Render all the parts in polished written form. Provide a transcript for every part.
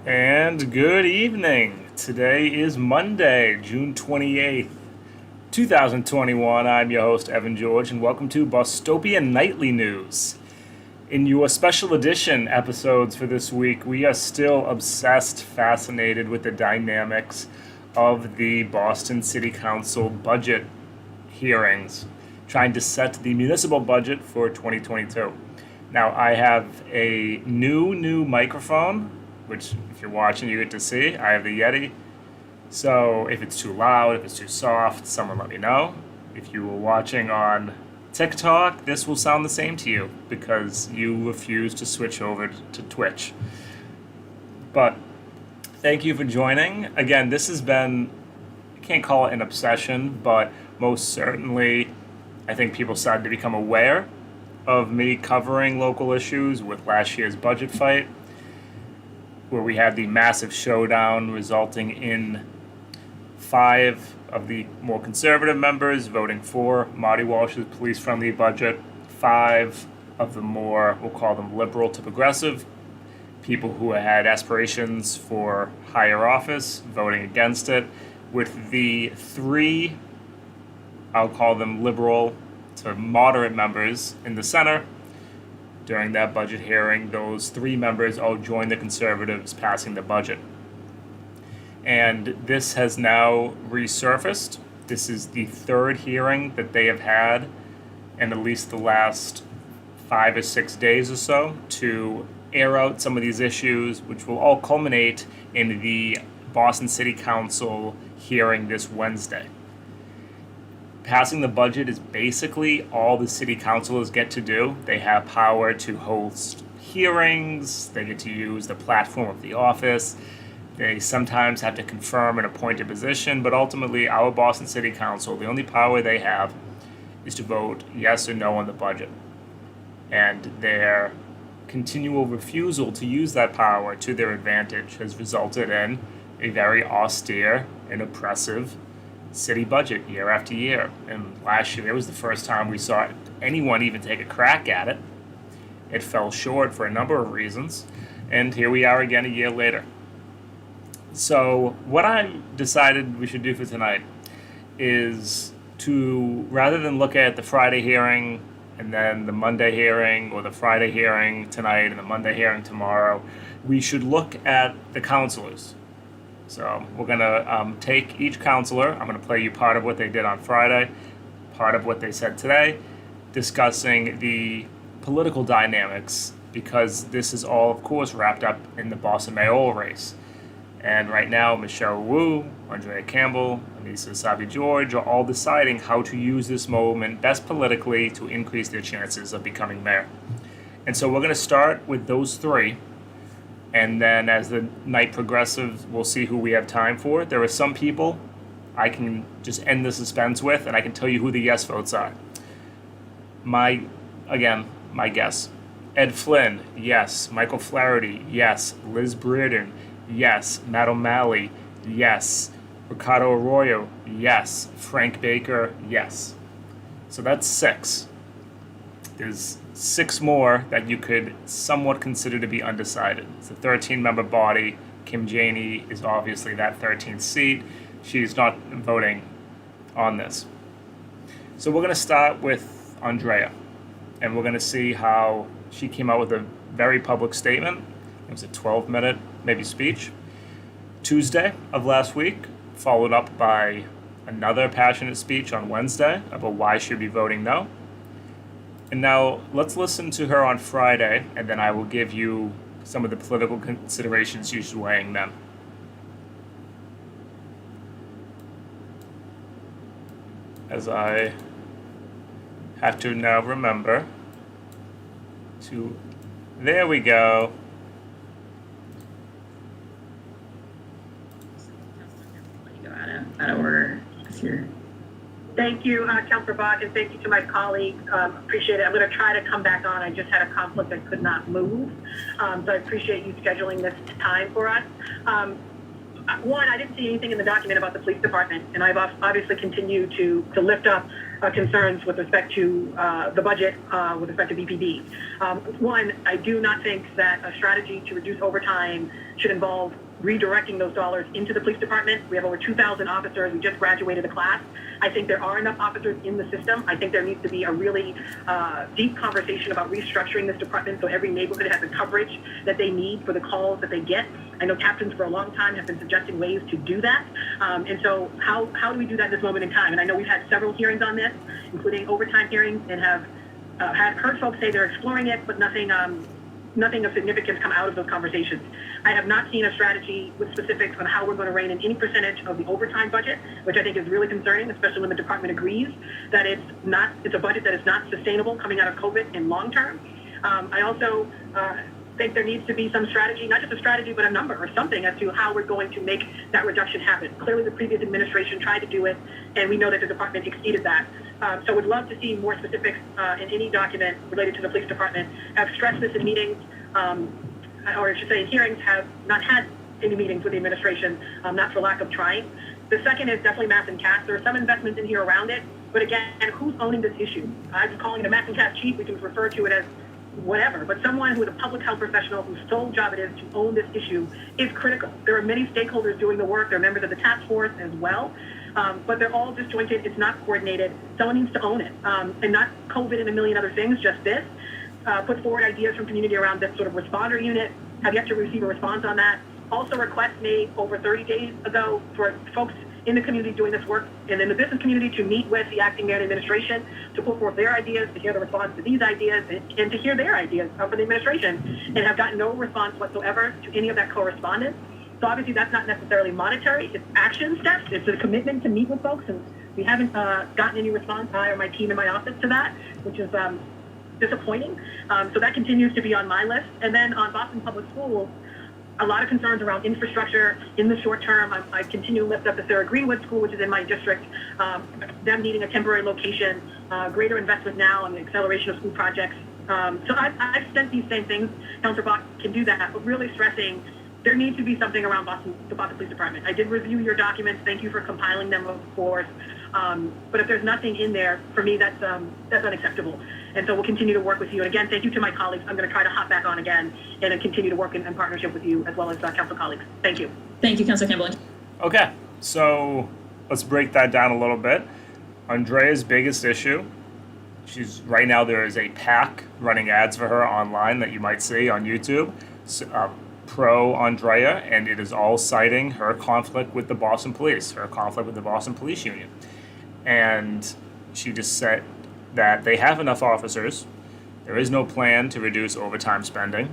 And good evening. Today is Monday, June 28th, 2021. I'm your host, Evan George, and welcome to Bostopian Nightly News. In your special edition episodes for this week, we are still obsessed, fascinated with the dynamics of the Boston City Council budget hearings, trying to set the municipal budget for 2022. Now, I have a new microphone, which if you're watching, you get to see. I have the Yeti. So if it's too loud, if it's too soft, someone let me know. If you were watching on TikTok, this will sound the same to you because you refuse to switch over to Twitch. But thank you for joining. Again, this has been, I can't call it an obsession, but most certainly I think people started to become aware of me covering local issues with last year's budget fight, where we had the massive showdown resulting in 5 of the more conservative members voting for Marty Walsh's police-friendly budget, 5 of the more, we'll call them liberal to progressive, people who had aspirations for higher office voting against it, with the 3, I'll call them liberal to moderate members in the center. During that budget hearing, those 3 members all joined the conservatives passing the budget. And this has now resurfaced. This is the 3rd hearing that they have had in at least the last 5 or 6 days or so to air out some of these issues, which will all culminate in the Boston City Council hearing this Wednesday. Passing the budget is basically all the city councilors get to do. They have power to host hearings, they get to use the platform of the office, they sometimes have to confirm an appointed position, but ultimately our Boston City Council, the only power they have is to vote yes or no on the budget. And their continual refusal to use that power to their advantage has resulted in a very austere and oppressive city budget year after year. And last year, it was the first time we saw anyone even take a crack at it. It fell short for a number of reasons, and here we are again a year later. So what I decided we should do for tonight is to, rather than look at the Friday hearing and then the Monday hearing, or the Friday hearing tonight and the Monday hearing tomorrow, we should look at the councilors. So we're going to take each counselor. I'm going to play you part of what they did on Friday, part of what they said today, discussing the political dynamics, because this is all, of course, wrapped up in the Boston mayoral race. And right now, Michelle Wu, Andrea Campbell, Anissa Savi-George are all deciding how to use this moment best politically to increase their chances of becoming mayor. And so we're going to start with those 3. And then as the night progresses, we'll see who we have time for. There are some people I can just end the suspense with, and I can tell you who the yes votes are. My guess. Ed Flynn, yes. Michael Flaherty, yes. Liz Brereton, yes. Matt O'Malley, yes. Ricardo Arroyo, yes. Frank Baker, yes. So that's 6. There's 6 more that you could somewhat consider to be undecided. It's a 13-member body. Kim Janey is obviously that 13th seat. She's not voting on this. So we're going to start with Andrea, and we're going to see how she came out with a very public statement. It was a 12-minute, maybe, speech. Tuesday of last week, followed up by another passionate speech on Wednesday about why she'd be voting no. And now let's listen to her on Friday, and then I will give you some of the political considerations she's weighing then. As I have to now remember to, there we go. Go out of order. Here. Thank you, Councilor Bach, and thank you to my colleagues. Appreciate it. I'm going to try to come back on. I just had a conflict. I could not move. So I appreciate you scheduling this time for us. One, I didn't see anything in the document about the police department, and I've obviously continued to lift up concerns with respect to the budget with respect to BPD. One, I do not think that a strategy to reduce overtime should involve redirecting those dollars into the police department. We have over 2,000 officers. We just graduated a class. I think there are enough officers in the system. I think there needs to be a really deep conversation about restructuring this department so every neighborhood has the coverage that they need for the calls that they get. I know captains for a long time have been suggesting ways to do that. And so how do we do that at this moment in time? And I know we've had several hearings on this, including overtime hearings, and have heard folks say they're exploring it, but nothing of significance come out of those conversations. I have not seen a strategy with specifics on how we're going to rein in any percentage of the overtime budget, which I think is really concerning, especially when the department agrees that it's a budget that is not sustainable coming out of COVID in long term. I also think there needs to be some strategy, not just a strategy, but a number or something as to how we're going to make that reduction happen. Clearly, the previous administration tried to do it, and we know that the department exceeded that. So would love to see more specifics in any document related to the police department. I've stressed this in meetings, or I should say in hearings, have not had any meetings with the administration, not for lack of trying. The second is definitely math and CAS. There are some investments in here around it, but again, who's owning this issue? I'm calling it a math and CAS chief. We can refer to it as whatever, but someone who is a public health professional whose sole job it is to own this issue is critical. There are many stakeholders doing the work. There are members of the task force as well, but they're all disjointed. It's not coordinated. Someone needs to own it, and not COVID and a million other things, just this. Put forward ideas from community around this sort of responder unit. Have yet to receive a response on that. Also requests made over 30 days ago for folks in the community doing this work and in the business community to meet with the acting mayor and administration to put forth their ideas, to hear the response to these ideas, and to hear their ideas from the administration, and have gotten no response whatsoever to any of that correspondence. So obviously that's not necessarily monetary, it's action steps, it's a commitment to meet with folks, and we haven't gotten any response, I or my team in my office, to that, which is disappointing. So that continues to be on my list. And then on Boston Public Schools, a lot of concerns around infrastructure in the short term. I continue to lift up the Sarah Greenwood School, which is in my district, them needing a temporary location, greater investment now in the acceleration of school projects. So I've sent these same things. Councilor Bach can do that, but really stressing there needs to be something around the Boston Police Department. I did review your documents. Thank you for compiling them, of course. But if there's nothing in there, for me, that's unacceptable. And so we'll continue to work with you. And again, thank you to my colleagues. I'm going to try to hop back on again and continue to work in partnership with you as well as council colleagues. Thank you. Thank you, Councilor Campbell. Okay, so let's break that down a little bit. Andrea's biggest issue, right now there is a PAC running ads for her online that you might see on YouTube, pro Andrea, and it is all citing her conflict with the Boston Police, her conflict with the Boston Police Union. And she just said that they have enough officers, there is no plan to reduce overtime spending,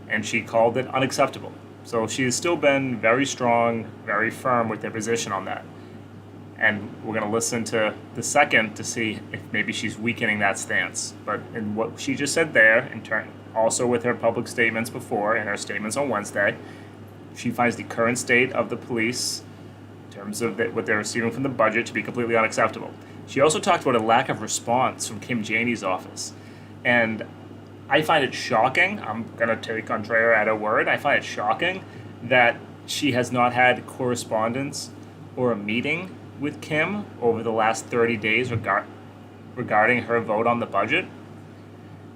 and she called it unacceptable. So she has still been very strong, very firm with their position on that. And we're going to listen to the second to see if maybe she's weakening that stance. But in what she just said there, in turn, also with her public statements before and her statements on Wednesday, she finds the current state of the police, in terms of what they're receiving from the budget, to be completely unacceptable. She also talked about a lack of response from Kim Janey's office. And I find it shocking, I'm going to take Andrea at her word, I find it shocking that she has not had correspondence or a meeting with Kim over the last 30 days regarding her vote on the budget.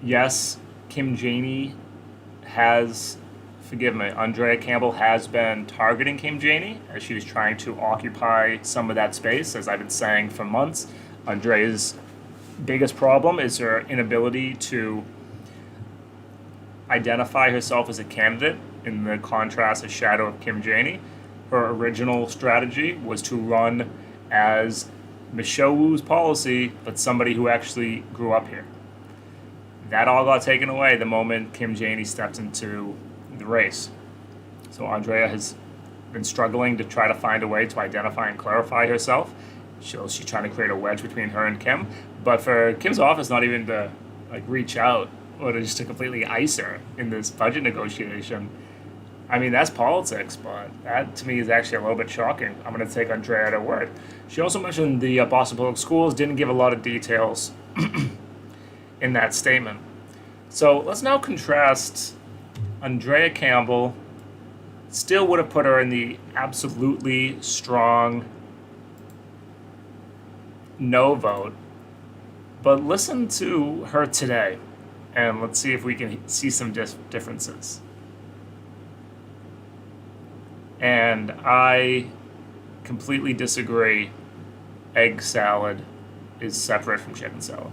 Yes, Kim Janey has, Andrea Campbell has been targeting Kim Janey as she was trying to occupy some of that space, as I've been saying for months. Andrea's biggest problem is her inability to identify herself as a candidate in the contrast and shadow of Kim Janey. Her original strategy was to run as Michelle Wu's policy, but somebody who actually grew up here. That all got taken away the moment Kim Janey stepped into the race. So Andrea has been struggling to try to find a way to identify and clarify herself. She's trying to create a wedge between her and Kim. But for Kim's office not even to reach out or to just to completely ice her in this budget negotiation, I mean, that's politics, but that to me is actually a little bit shocking. I'm going to take Andrea at her word. She also mentioned the Boston Public Schools, didn't give a lot of details in that statement. So let's now contrast Andrea Campbell. Still would have put her in the absolutely strong no vote But listen to her today, and let's see if we can see some differences. And I completely disagree. Egg salad is separate from chicken salad.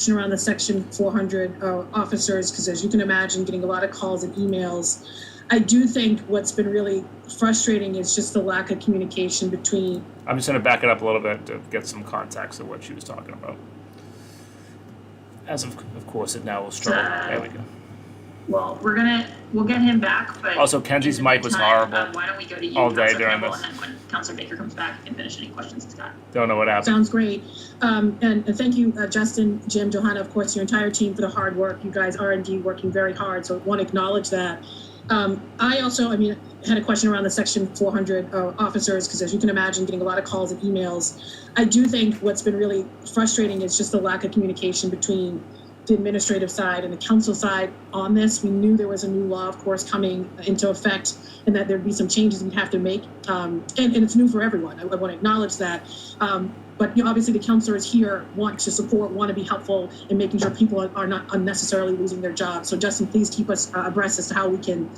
Around the Section 400 officers, because as you can imagine, getting a lot of calls and emails. I do think what's been really frustrating is just the lack of communication between. I'm just going to back it up a little bit to get some context of what she was talking about. As of course, it now will struggle. There we go. Well, we'll get him back, but Also, Kenzie's in the mic was meantime, horrible why don't we go to you, all day Councilor during Campbell, this. and then when Councilor Baker comes back, you can finish any questions he's got. Don't know what happened. Sounds great. And thank you, Justin, Jim, Johanna, of course, your entire team for the hard work. You guys are indeed working very hard, so I want to acknowledge that. I had a question around the Section 400 officers, because as you can imagine, getting a lot of calls and emails. I do think what's been really frustrating is just the lack of communication between the administrative side and the council side on this. We knew there was a new law, of course, coming into effect, and that there'd be some changes we'd have to make. And it's new for everyone. I want to acknowledge that. But obviously the councilors here want to support, want to be helpful in making sure people are not unnecessarily losing their jobs. So Justin, please keep us abreast as to how we can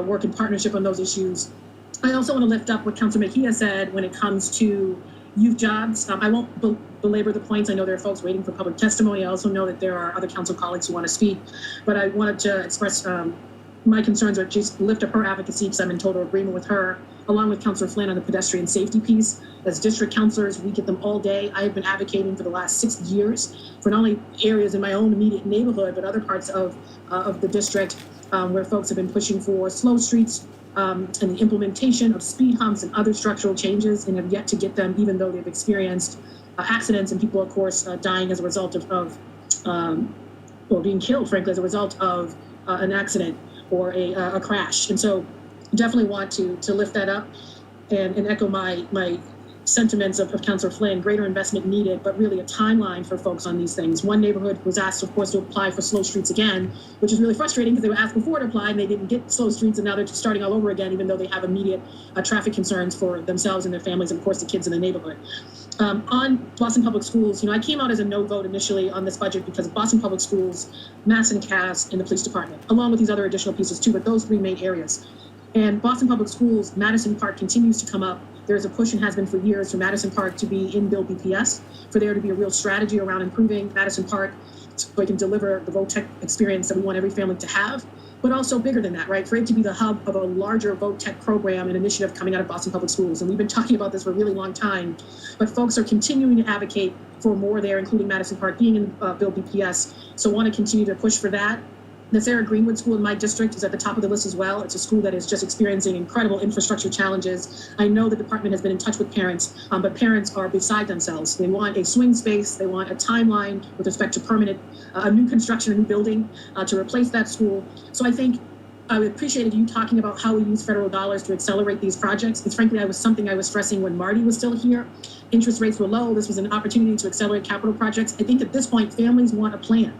work in partnership on those issues. I also want to lift up what Councilor Mejia said when it comes to youth jobs. I won't belabor the points. I know there are folks waiting for public testimony. I also know that there are other council colleagues who want to speak, but I wanted to express my concerns, or just lift up her advocacy, because I'm in total agreement with her, along with Councilor Flynn on the pedestrian safety piece. As district councilors, we get them all day. I have been advocating for the last 6 years for not only areas in my own immediate neighborhood, but other parts of the district where folks have been pushing for slow streets, and the implementation of speed humps and other structural changes, and have yet to get them, even though they've experienced accidents and people, of course, dying as a result of being killed, frankly, as a result of an accident or a crash. And so definitely want to lift that up and echo my sentiments of Councilor Flynn. Greater investment needed, but really a timeline for folks on these things. One neighborhood was asked, of course, to apply for slow streets again, which is really frustrating because they were asked before to apply and they didn't get slow streets, and now they're just starting all over again, even though they have immediate traffic concerns for themselves and their families, and of course the kids in the neighborhood. On Boston Public Schools, I came out as a no vote initially on this budget because of Boston Public Schools, Mass and Cass, and the police department, along with these other additional pieces too, but those three main areas. And Boston Public Schools, Madison Park continues to come up. There's a push and has been for years for Madison Park to be in Bill BPS, for there to be a real strategy around improving Madison Park so it can deliver the vote tech experience that we want every family to have, but also bigger than that, right? For it to be the hub of a larger vote tech program and initiative coming out of Boston Public Schools. And we've been talking about this for a really long time, but folks are continuing to advocate for more there, including Madison Park being in Bill BPS. So want to continue to push for that. The Sarah Greenwood School in my district is at the top of the list as well. It's a school that is just experiencing incredible infrastructure challenges. I know the department has been in touch with parents, but parents are beside themselves. They want a swing space. They want a timeline with respect to permanent, a new construction, a new building to replace that school. So I think I appreciated you talking about how we use federal dollars to accelerate these projects. Because frankly, something I was stressing when Marty was still here. Interest rates were low. This was an opportunity to accelerate capital projects. I think at this point, families want a plan.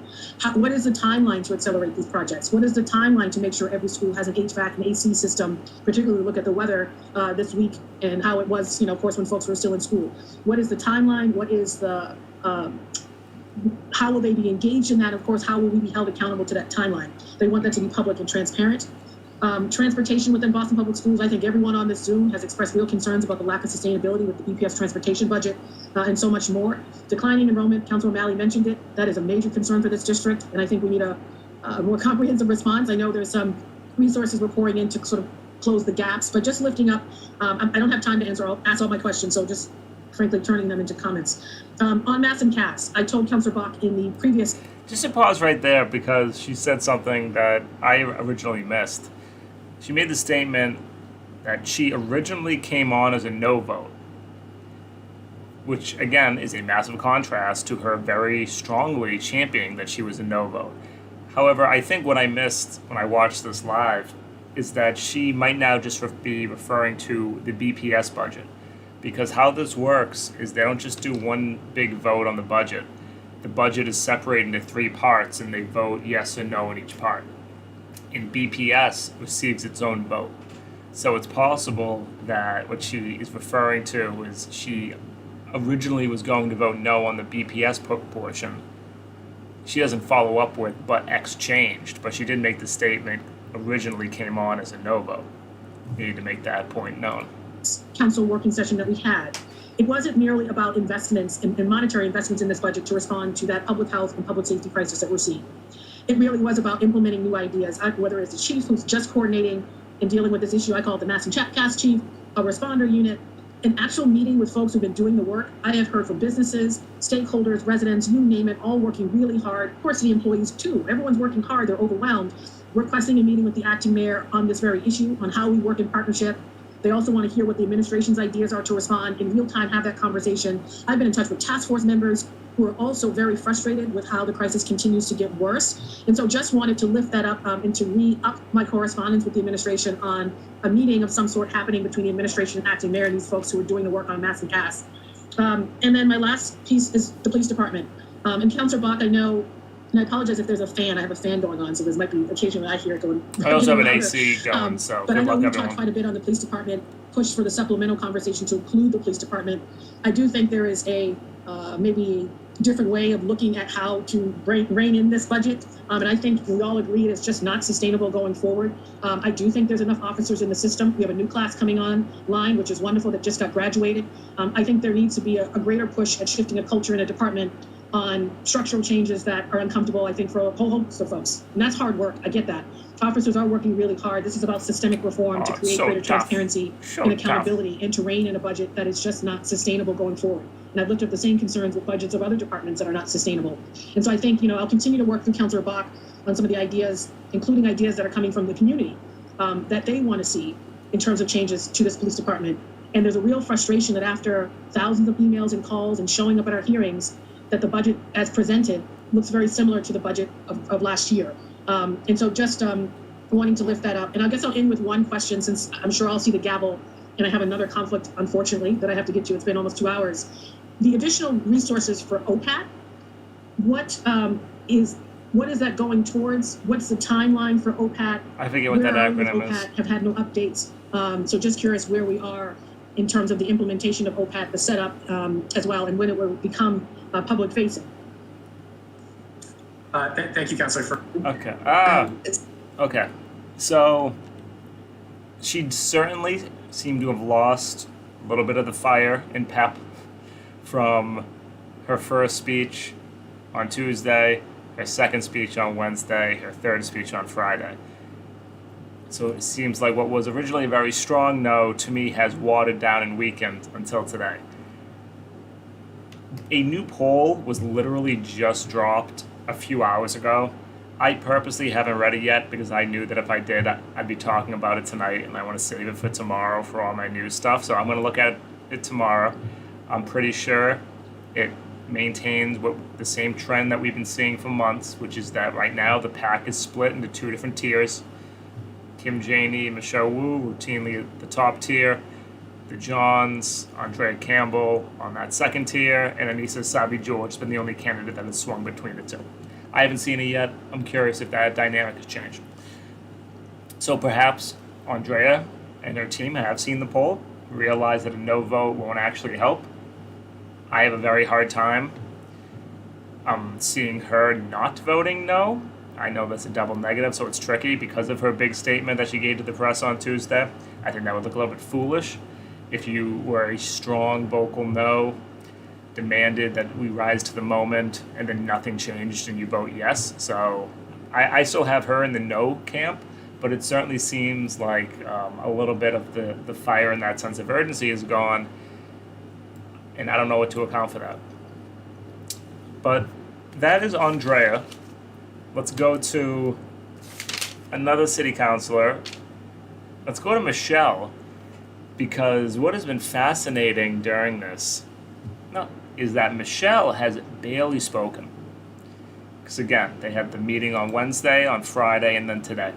What is the timeline to accelerate these projects? What is the timeline to make sure every school has an HVAC and AC system, particularly look at the weather this week and how it was, of course, when folks were still in school. What is the timeline? What is the how will they be engaged in that? Of course, how will we be held accountable to that timeline? They want that to be public and transparent. Transportation within Boston Public Schools, I think everyone on this Zoom has expressed real concerns about the lack of sustainability with the BPS transportation budget and so much more. Declining enrollment, Councilor O'Malley mentioned it. That is a major concern for this district, and I think we need a more comprehensive response. I know there's some resources we're pouring in to sort of close the gaps, but just lifting up, I don't have time to ask all my questions, so just frankly turning them into comments. On Mass and Cass, I told Councilor Bach in the previous... Just to pause right there, because she said something that I originally missed. She made the statement that she originally came on as a no vote, which again is a massive contrast to her very strongly championing that she was a no vote. However, I think what I missed when I watched this live is that she might now just be referring to the BPS budget, because how this works is they don't just do one big vote on the budget. The budget is separated into three parts and they vote yes or no in each part. And BPS receives its own vote. So it's possible that what she is referring to is she originally was going to vote no on the BPS portion, she doesn't follow up with "but X changed," but she did make the statement originally came on as a no vote. You need to make that point known. Council working session that we had, it wasn't merely about investments and monetary investments in this budget to respond to that public health and public safety crisis that we're seeing. It really was about implementing new ideas, whether it's the chief who's just coordinating and dealing with this issue. I call it the Mass and Task Chief, a responder unit, an actual meeting with folks who've been doing the work. I have heard from businesses, stakeholders, residents, you name it, all working really hard. Of course, the employees too. Everyone's working hard. They're overwhelmed. Requesting a meeting with the acting mayor on this very issue, on how we work in partnership. They also want to hear what the administration's ideas are to respond in real time, have that conversation. I've been in touch with task force members who are also very frustrated with how the crisis continues to get worse. And so just wanted to lift that up and to re-up my correspondence with the administration on a meeting of some sort happening between the administration and acting mayor and these folks who are doing the work on Mass and Task. And then my last piece is the police department. And Councilor Bach, I know, and I apologize if there's a fan. I have a fan going on, so there might be occasionally I hear it going. I also have an AC going, so but I good know luck, we everyone. talked quite a bit on the police department, push for the supplemental conversation to include the police department. I do think there is a maybe different way of looking at how to rein in this budget. And I think we all agree it's just not sustainable going forward. I do think there's enough officers in the system. We have a new class coming online, which is wonderful, that just got graduated. I think there needs to be a greater push at shifting a culture in a department on structural changes that are uncomfortable, I think, for a whole host of folks. And that's hard work. I get that. Officers are working really hard. This is about systemic reform to create greater transparency and accountability and to rein in a budget that is just not sustainable going forward. And I've looked at the same concerns with budgets of other departments that are not sustainable. And so I think, I'll continue to work with Councilor Bach on some of the ideas, including ideas that are coming from the community that they want to see in terms of changes to this police department. And there's a real frustration that after thousands of emails and calls and showing up at our hearings, that the budget as presented looks very similar to the budget of last year. And so just wanting to lift that up. And I guess I'll end with one question, since I'm sure I'll see the gavel and I have another conflict, unfortunately, that I have to get to. It's been almost 2 hours. The additional resources for OPAT, what is that going towards? What's the timeline for OPAT? I forget what that acronym is. OPAT have had no updates. So just curious where we are in terms of the implementation of OPAT, the setup as well, and when it will become public facing. Thank you, Councilor. Okay. Okay. So she certainly seemed to have lost a little bit of the fire and pep from her first speech on Tuesday, her second speech on Wednesday, her third speech on Friday. So it seems like what was originally a very strong no, to me, has watered down and weakened until today. A new poll was literally just dropped a few hours ago. I purposely haven't read it yet because I knew that if I did, I'd be talking about it tonight, and I want to save it for tomorrow for all my news stuff. So I'm going to look at it tomorrow. I'm pretty sure it maintains the same trend that we've been seeing for months, which is that right now the pack is split into two different tiers. Kim Janey and Michelle Wu routinely at the top tier. The Johns, Andrea Campbell on that second tier, and Anissa Sabi-George has been the only candidate that has swung between the two. I haven't seen it yet. I'm curious if that dynamic has changed. So perhaps Andrea and her team have seen the poll, realize that a no vote won't actually help. I have a very hard time seeing her not voting no. I know that's a double negative, so it's tricky because of her big statement that she gave to the press on Tuesday. I think that would look a little bit foolish if you were a strong vocal no, demanded that we rise to the moment, and then nothing changed and you vote yes. So I still have her in the no camp, but it certainly seems like a little bit of the fire and that sense of urgency is gone, and I don't know what to account for that. But that is Andrea. Let's go to another city councilor. Let's go to Michelle, because what has been fascinating during this is that Michelle has barely spoken. Because again, they had the meeting on Wednesday, on Friday, and then today.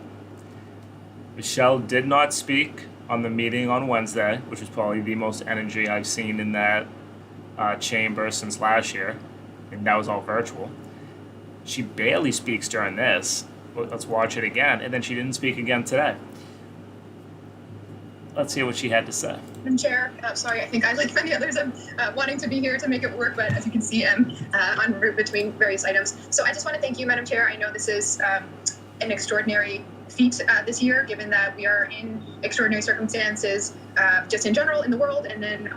Michelle did not speak on the meeting on Wednesday, which was probably the most energy I've seen in that chamber since last year, and that was all virtual. She barely speaks during this. Let's watch it again, and then she didn't speak again today. let's hear what she had to say. Madam Chair, sorry, I think I, like many others, am wanting to be here to make it work, but as you can see, I'm en route between various items. So I just want to thank you, Madam Chair. I know this is an extraordinary feat this year, given that we are in extraordinary circumstances just in general in the world, and then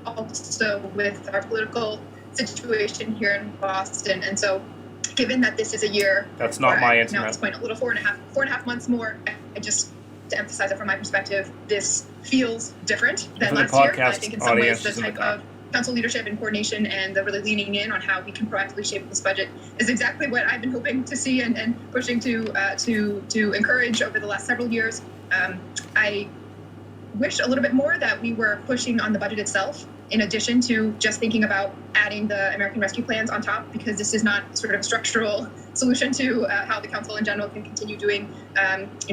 also with our political situation here in Boston. And so given that this is a year... That's not my internet. Now at this point, a little 4.5 months more, I just, to emphasize it from my perspective, this feels different than last year. I think in some ways the type of council leadership and coordination and the really leaning in on how we can proactively shape this budget is exactly what I've been hoping to see and pushing to encourage over the last several years. I wish a little bit more that we were pushing on the budget itself, in addition to just thinking about adding the American Rescue Plans on top, because this is not sort of a structural solution to how the council in general can continue doing,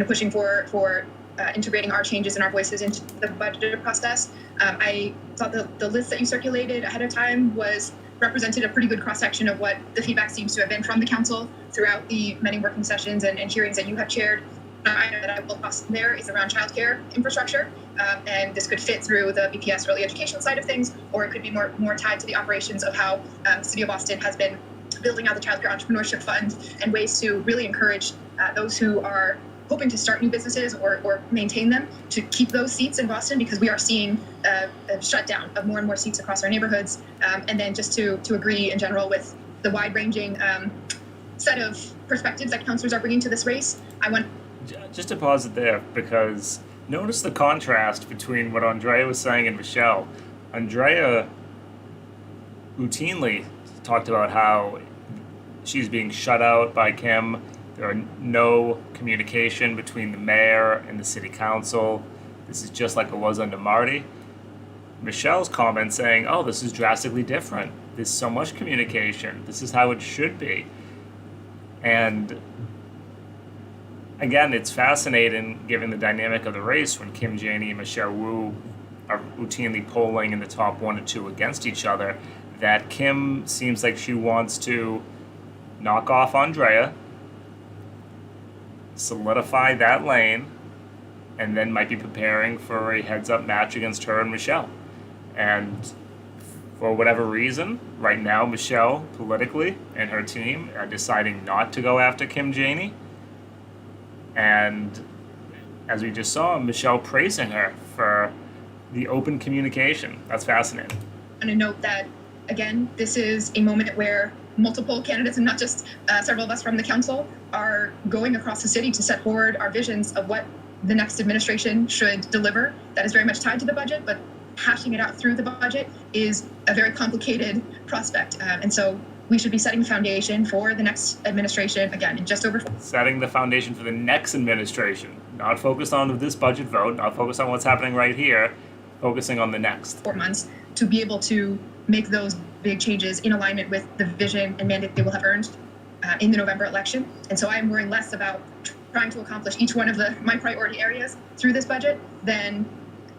pushing for integrating our changes and our voices into the budget process. I thought the list that you circulated ahead of time represented a pretty good cross-section of what the feedback seems to have been from the council throughout the many working sessions and hearings that you have chaired. Item that I will toss in there is around childcare infrastructure, and this could fit through the BPS early education side of things, or it could be more tied to the operations of how the City of Boston has been building out the Childcare Entrepreneurship Fund and ways to really encourage those who are hoping to start new businesses or maintain them to keep those seats in Boston, because we are seeing a shutdown of more and more seats across our neighborhoods. And then just to agree in general with the wide-ranging set of perspectives that councilors are bringing to this race, I want... Just to pause it there, because notice the contrast between what Andrea was saying and Michelle. Andrea routinely talked about how she's being shut out by Kim. There are no communication between the mayor and the city council. This is just like it was under Marty. Michelle's comment saying, oh, this is drastically different. There's so much communication. This is how it should be. And again, it's fascinating given the dynamic of the race when Kim Janey and Michelle Wu are routinely polling in the top 1 or 2 against each other, that Kim seems like she wants to knock off Andrea, solidify that lane, and then might be preparing for a heads-up match against her and Michelle. And for whatever reason, right now Michelle, politically, and her team are deciding not to go after Kim Janey. And as we just saw, Michelle praising her for the open communication. That's fascinating. And to note that, again, this is a moment where multiple candidates, and not just several of us from the council, are going across the city to set forward our visions of what the next administration should deliver. That is very much tied to the budget, but hashing it out through the budget is a very complicated prospect. And so we should be setting the foundation for the next administration, again, in just over... Setting the foundation for the next administration. Not focused on this budget vote, not focused on what's happening right here, focusing on the next 4 months to be able to make those big changes in alignment with the vision and mandate they will have earned in the November election. And so I'm worrying less about trying to accomplish each one of my priority areas through this budget than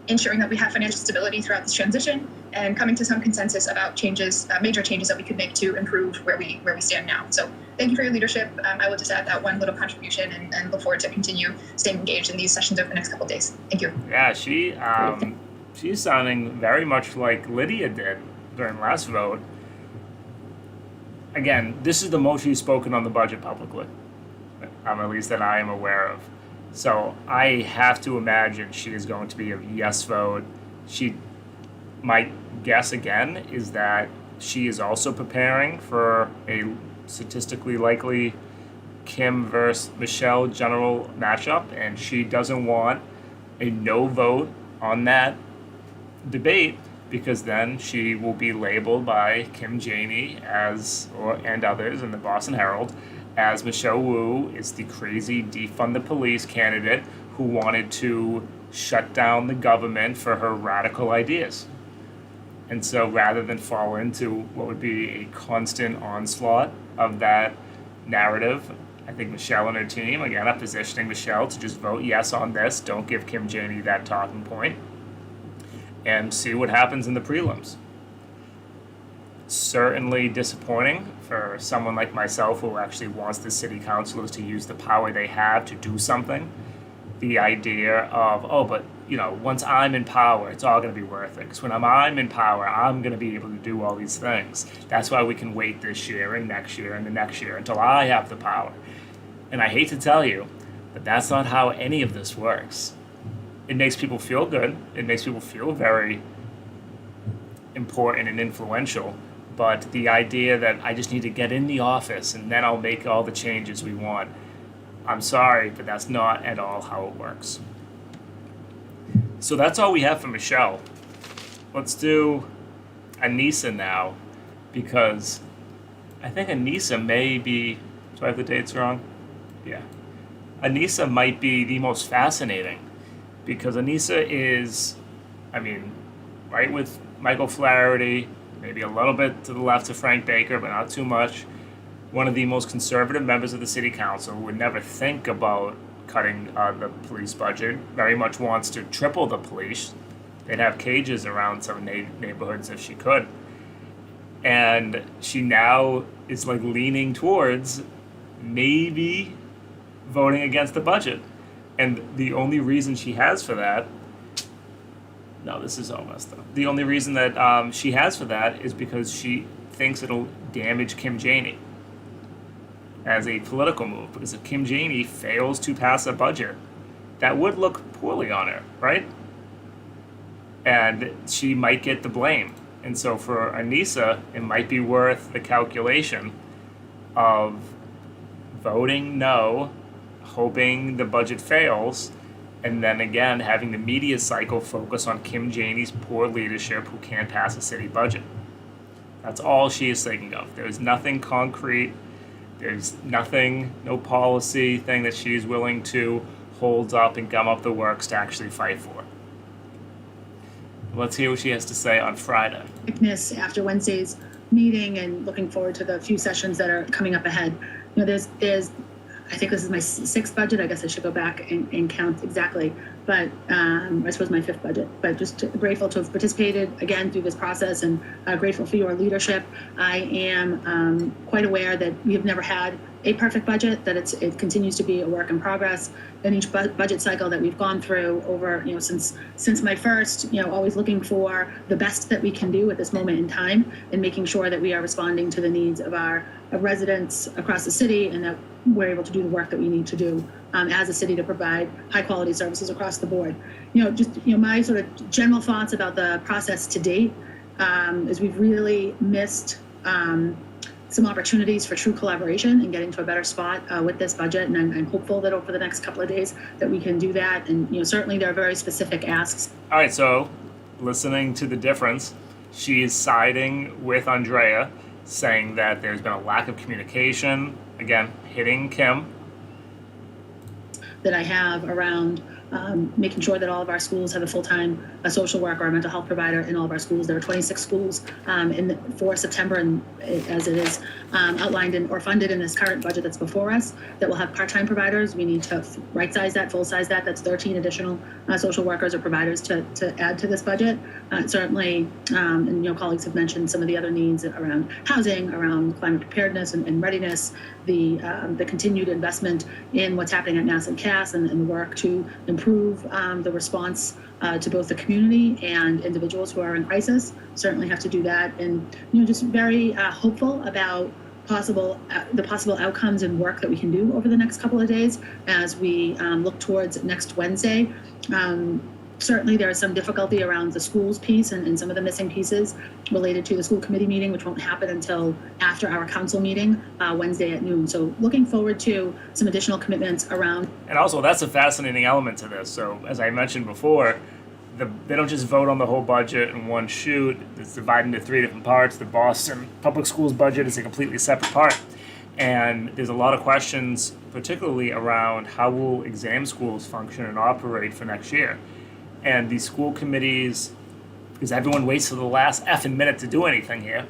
ensuring that we have financial stability throughout this transition and coming to some consensus about changes, major changes that we could make to improve where we stand now. So thank you for your leadership. I will just add that one little contribution and look forward to continue staying engaged in these sessions over the next couple of days. Thank you. Yeah, she's sounding very much like Lydia did during last vote. Again, this is the most she's spoken on the budget publicly, at least that I am aware of. So I have to imagine she is going to be a yes vote. My guess again is that she is also preparing for a statistically likely Kim versus Michelle general matchup, and she doesn't want a no vote on that debate, because then she will be labeled by Kim Janey and others in the Boston Herald as Michelle Wu is the crazy defund the police candidate who wanted to shut down the government for her radical ideas. And so rather than fall into what would be a constant onslaught of that narrative, I think Michelle and her team, again, are positioning Michelle to just vote yes on this, don't give Kim Janey that talking point, and see what happens in the prelims. Certainly disappointing for someone like myself who actually wants the city councilors to use the power they have to do something. The idea of, oh, but once I'm in power, it's all going to be worth it. Because when I'm in power, I'm going to be able to do all these things. That's why we can wait this year and next year and the next year until I have the power. And I hate to tell you, but that's not how any of this works. It makes people feel good. It makes people feel very important and influential. But the idea that I just need to get in the office and then I'll make all the changes we want, I'm sorry, but that's not at all how it works. So that's all we have for Michelle. Let's do Anissa now, because I think Anissa may be, do I have the dates wrong? Yeah. Anissa might be the most fascinating, because Anissa is, right with Michael Flaherty, maybe a little bit to the left of Frank Baker, but not too much. One of the most conservative members of the city council, would never think about cutting the police budget, very much wants to triple the police. They'd have cages around some neighborhoods if she could. And she now is leaning towards maybe voting against the budget. And the only reason she has for that, no, this is all messed up. The only reason that she has for that is because she thinks it'll damage Kim Janey as a political move. Because if Kim Janey fails to pass a budget, that would look poorly on her, right? And she might get the blame. And so for Anissa, it might be worth the calculation of voting no, hoping the budget fails, and then again having the media cycle focus on Kim Janey's poor leadership who can't pass a city budget. That's all she is thinking of. There's nothing concrete. There's nothing, no policy thing that she's willing to hold up and gum up the works to actually fight for. Let's hear what she has to say on Friday. After Wednesday's meeting and looking forward to the few sessions that are coming up ahead. There's I think this is my sixth budget. I guess I should go back and count exactly. But I suppose my fifth budget. But just grateful to have participated again through this process, and grateful for your leadership. I am quite aware that we have never had a perfect budget, that it continues to be a work in progress. In each budget cycle that we've gone through over, since my first, always looking for the best that we can do at this moment in time, and making sure that we are responding to the needs of our residents across the city, and that we're able to do the work that we need to do as a city to provide high quality services across the board. My sort of general thoughts about the process to date is we've really missed some opportunities for true collaboration and getting to a better spot with this budget. And I'm hopeful that over the next couple of days that we can do that. And, certainly there are very specific asks. All right, so listening to the difference, she is siding with Andrea, saying that there's been a lack of communication, again, hitting Kim. That I have around making sure that all of our schools have a full-time social worker or mental health provider in all of our schools. There are 26 schools for September, and as it is outlined or funded in this current budget that's before us, that will have part-time providers. We need to right-size that, full-size that. That's 13 additional social workers or providers to add to this budget. Certainly, and colleagues have mentioned some of the other needs around housing, around climate preparedness and readiness, the continued investment in what's happening at Mass and Cass, and the work to improve the response to both the community and individuals who are in crisis. Certainly have to do that, and just very hopeful about the possible outcomes and work that we can do over the next couple of days as we look towards next Wednesday. Certainly there is some difficulty around the schools piece and some of the missing pieces related to the school committee meeting, which won't happen until after our council meeting Wednesday at noon. So looking forward to some additional commitments around. And also that's a fascinating element to this. So as I mentioned before, they don't just vote on the whole budget in one shoot. It's divided into three different parts. The Boston Public Schools budget is a completely separate part. And there's a lot of questions, particularly around how will exam schools function and operate for next year. And these school committees, because everyone waits to the last effing minute to do anything here,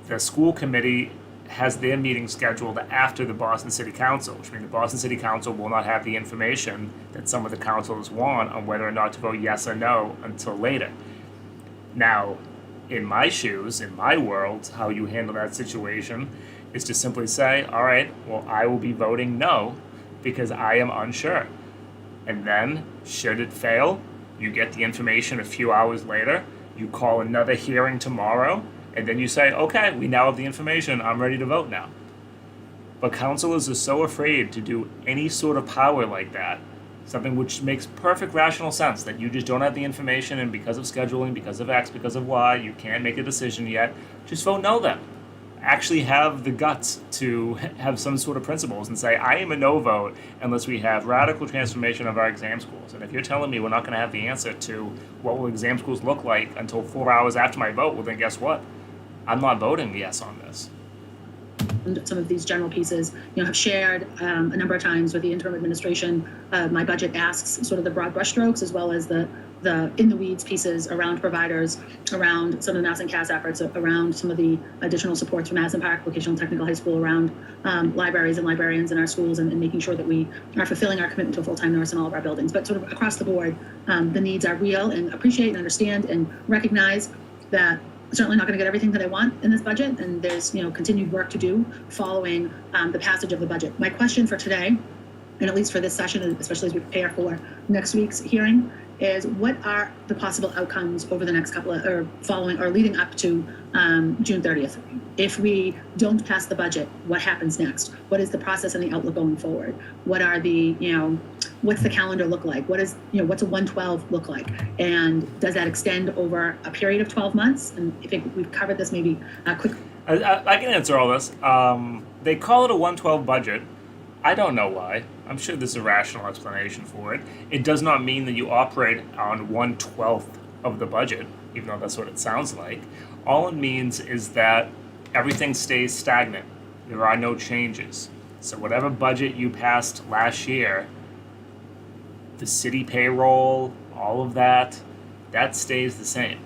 the school committee has their meeting scheduled after the Boston City Council, which means the Boston City Council will not have the information that some of the councilors want on whether or not to vote yes or no until later. Now, in my shoes, in my world, how you handle that situation is to simply say, all right, well, I will be voting no because I am unsure. And then, should it fail, You get the information a few hours later, you call another hearing tomorrow, and then you say, okay, we now have the information, I'm ready to vote now. But councilors are so afraid to do any sort of power like that, something which makes perfect rational sense, that you just don't have the information, and because of scheduling, because of X, because of Y, you can't make a decision yet. Just vote no then. Actually have the guts to have some sort of principles and say, I am a no vote unless we have radical transformation of our exam schools. And if you're telling me we're not going to have the answer to what will exam schools look like until 4 hours after my vote, well then guess what? I'm not voting yes on this. Some of these general pieces, have shared a number of times with the interim administration. My budget asks sort of the broad brushstrokes as well as the in the weeds pieces around providers, around some of the Mass and CAS efforts, around some of the additional supports from Madison Park Vocational Technical High School, around libraries and librarians in our schools, and making sure that we are fulfilling our commitment to a full-time nurse in all of our buildings. But sort of across the board, the needs are real, and appreciate and understand and recognize that certainly not going to get everything that I want in this budget, and there's continued work to do following the passage of the budget. My question for today, and at least for this session, and especially as we prepare for next week's hearing, is what are the possible outcomes over the next couple of, or following, or leading up to June 30th? If we don't pass the budget, what happens next? What is the process and the outlook going forward? What are the, what's the calendar look like? What is, what's a 112 look like? And does that extend over a period of 12 months? And I think we've covered this maybe quickly. I can answer all this. They call it a 112 budget. I don't know why. I'm sure there's a rational explanation for it. It does not mean that you operate on 1/12 of the budget, even though that's what it sounds like. All it means is that everything stays stagnant. There are no changes. So whatever budget you passed last year, the city payroll, all of that, that stays the same.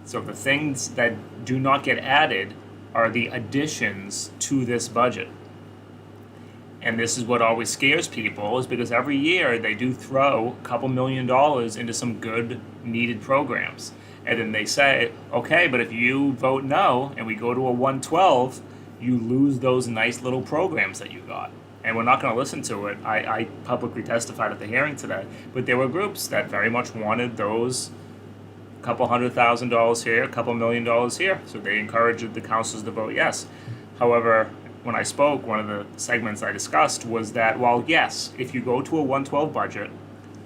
So the things that do not get added are the additions to this budget. And this is what always scares people, is because every year they do throw a couple $1 million into some good, needed programs. And then they say, okay, but if you vote no and we go to a 112, you lose those nice little programs that you got. And we're not going to listen to it. I publicly testified at the hearing today, but there were groups that very much wanted those couple $100,000 here, a couple $1 million here. So they encouraged the councils to vote yes. However, when I spoke, one of the segments I discussed was that while yes, if you go to a 112 budget,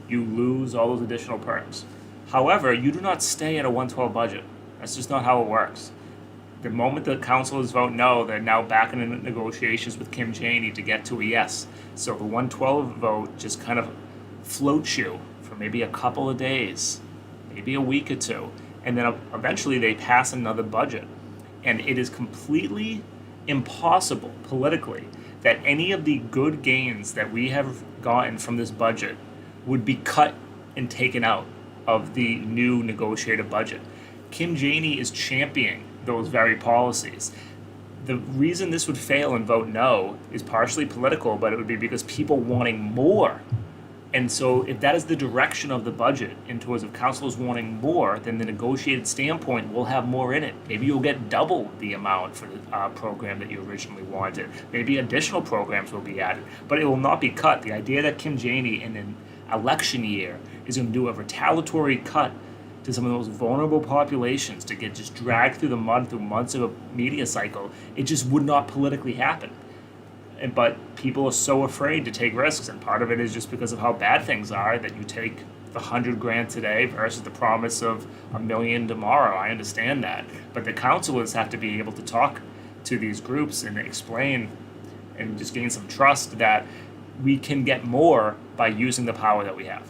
you lose all those additional perks. However, you do not stay at a 112 budget. That's just not how it works. The moment the councilors vote no, they're now back in negotiations with Kim Janey to get to a yes. So the 112 vote just kind of floats you for maybe a couple of days, maybe a week or two, and then eventually they pass another budget. And it is completely impossible politically that any of the good gains that we have gotten from this budget would be cut and taken out of the new negotiated budget. Kim Janey is championing those very policies. The reason this would fail and vote no is partially political, but it would be because people wanting more. And so if that is the direction of the budget, in terms of councilors wanting more, then the negotiated standpoint will have more in it. Maybe you'll get double the amount for the program that you originally wanted. Maybe additional programs will be added, but it will not be cut. The idea that Kim Janey in an election year is going to do a retaliatory cut to some of those vulnerable populations to get just dragged through the mud through months of a media cycle, it just would not politically happen. But people are so afraid to take risks, and part of it is just because of how bad things are, that you take the $100,000 today versus the promise of $1 million tomorrow. I understand that, but the councilors have to be able to talk to these groups and explain and just gain some trust that we can get more by using the power that we have.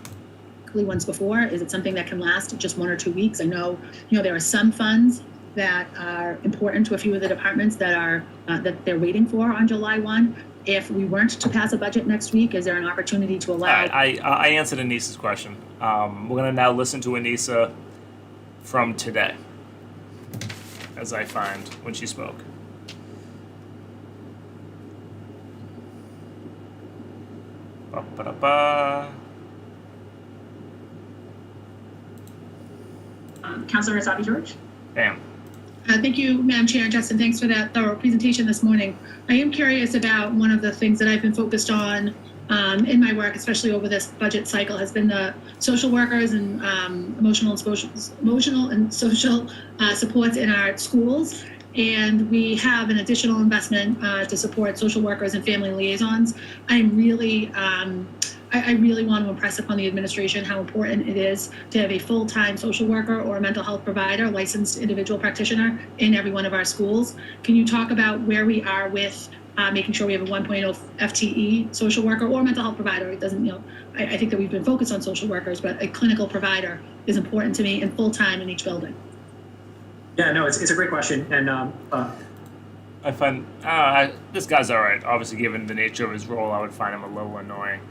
Once before, is it something that can last just 1 or 2 weeks? I know, there are some funds that are important to a few of the departments that are that they're waiting for on July 1. If we weren't to pass a budget next week, is there an opportunity to allow? I answered Anissa's question. We're going to now listen to Anissa from today, as I find when she spoke. Councilor Asabi George. Bam. Thank you, Madam Chair. Justin, thanks for that thorough presentation this morning. I am curious about one of the things that I've been focused on in my work, especially over this budget cycle, has been the social workers and emotional and social supports in our schools. And we have an additional investment to support social workers and family liaisons. I'm really I really want to impress upon the administration how important it is to have a full-time social worker or a mental health provider, licensed individual practitioner in every one of our schools. Can you talk about where we are with making sure we have a 1.0 FTE social worker or mental health provider? It doesn't, I think that we've been focused on social workers, but a clinical provider is important to me and full-time in each building. Yeah, no, it's a great question. And I find this guy's all right. Obviously, given the nature of his role, I would find him a little annoying.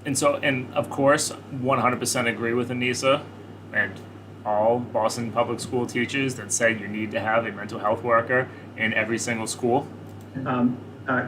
And of course, 100% agree with Anissa and all Boston public school teachers that say you need to have a mental health worker in every single school.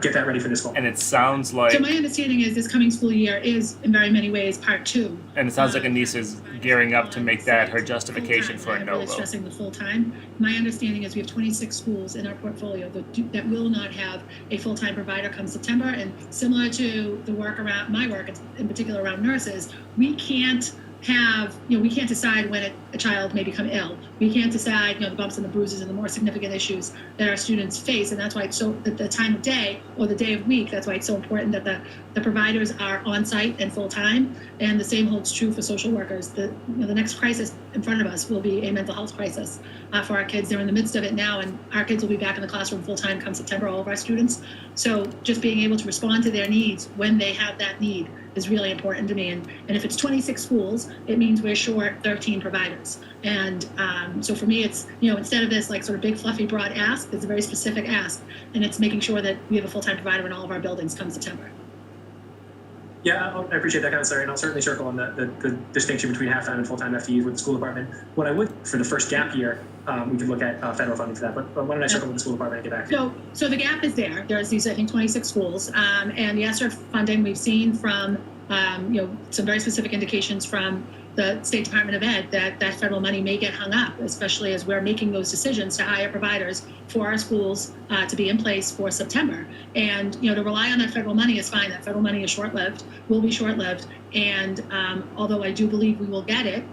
Get that ready for this fall. And it sounds like... So my understanding is this coming school year is, in very many ways, part 2. And it sounds like Anissa's gearing up to make that her justification for a no really vote. Stressing the full-time. My understanding is we have 26 schools in our portfolio that will not have a full-time provider come September. And similar to the work around, my work in particular around nurses, we can't have, we can't decide when a child may become ill. We can't decide, the bumps and the bruises and the more significant issues that our students face. And that's why it's so, the time of day or the day of week, that's why it's so important that the providers are on site and full time. And the same holds true for social workers. The next crisis in front of us will be a mental health crisis for our kids. They're in the midst of it now, and our kids will be back in the classroom full time come September, all of our students. So just being able to respond to their needs when they have that need is really important to me. And if it's 26 schools, it means we're short 13 providers. And so for me, it's, instead of this like sort of big, fluffy, broad ask, it's a very specific ask. And it's making sure that we have a full-time provider in all of our buildings come September. Yeah, I appreciate that counselor, and I'll certainly circle on the distinction between half-time and full-time FTEs with the school department. What I would, for the first gap year, we could look at federal funding for that, but why don't I circle with the school department and get back to you? So the gap is there. There's these, I think, 26 schools, and the ESSER funding we've seen from, some very specific indications from the State Department of Ed that federal money may get hung up, especially as we're making those decisions to hire providers for our schools to be in place for September. And, to rely on that federal money is fine. That federal money is short-lived, will be short-lived. And although I do believe we will get it,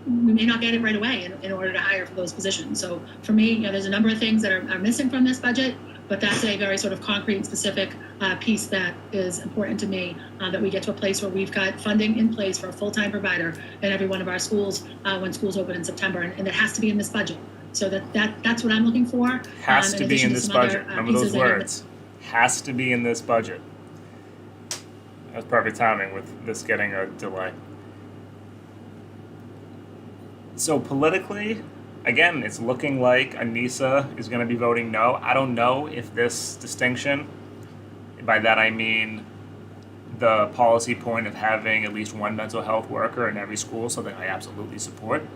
we may not get it right away in order to hire for those positions. So for me, there's a number of things that are missing from this budget, but that's a very sort of concrete and specific piece that is important to me, that we get to a place where we've got funding in place for a full-time provider in every one of our schools when schools open in September, and it has to be in this budget. So that's what I'm looking for. Has to be in this budget. Remember those words. Has to be in this budget. That's perfect timing with this getting a delay. So politically, again, it's looking like Anissa is going to be voting no. I don't know if this distinction, by that I mean the policy point of having at least one mental health worker in every school, something I absolutely support.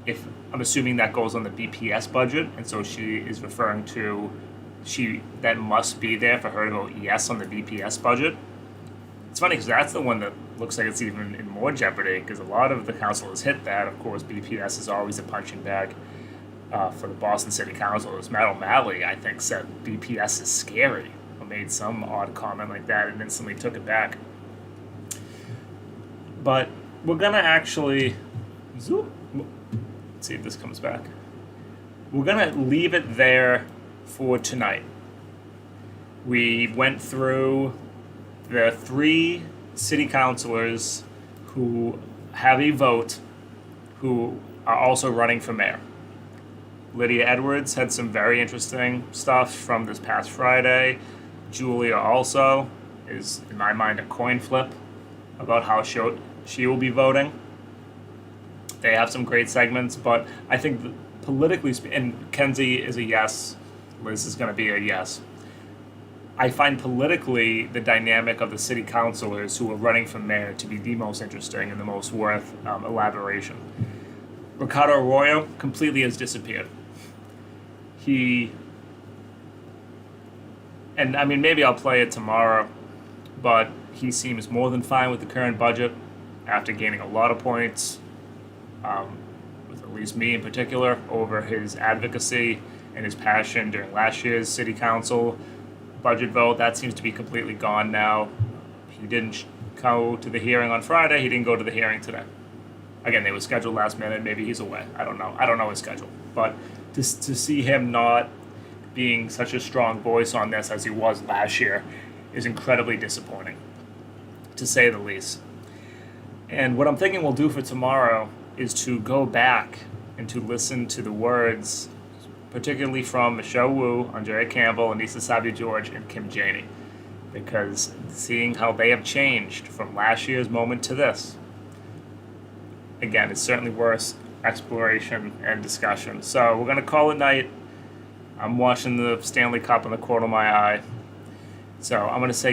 If I'm assuming that goes on the BPS budget, and so she is referring to that must be there for her to vote yes on the BPS budget. It's funny because that's the one that looks like it's even in more jeopardy because a lot of the councilors hit that. Of course, BPS is always a punching bag for the Boston City Councilors. Matt O'Malley, I think, said BPS is scary or made some odd comment like that and instantly took it back. But we're going to actually... Let's see if this comes back. We're going to leave it there for tonight. We went through the 3 city councilors who have a vote who are also running for mayor. Lydia Edwards had some very interesting stuff from this past Friday. Julia also is, in my mind, a coin flip about how she will be voting. They have some great segments, but I think politically, and Kenzie is a yes, Liz is going to be a yes. I find politically the dynamic of the city councilors who are running for mayor to be the most interesting and the most worth elaboration. Ricardo Arroyo completely has disappeared. And I mean, maybe I'll play it tomorrow, but he seems more than fine with the current budget after gaining a lot of points, with at least me in particular, over his advocacy and his passion during last year's city council. budget vote. That seems to be completely gone now. He didn't go to the hearing on Friday. He didn't go to the hearing today. Again, they were scheduled last minute. Maybe he's away. I don't know. I don't know his schedule. But to see him not being such a strong voice on this as he was last year is incredibly disappointing, to say the least. And what I'm thinking we'll do for tomorrow is to go back and to listen to the words, particularly from Michelle Wu, Andrea Campbell, Anissa Savia-George, and Kim Janey, because seeing how they have changed from last year's moment to this, again, it's certainly worth exploration and discussion. So we're going to call it night. I'm watching the Stanley Cup in the corner of my eye. So I'm going to say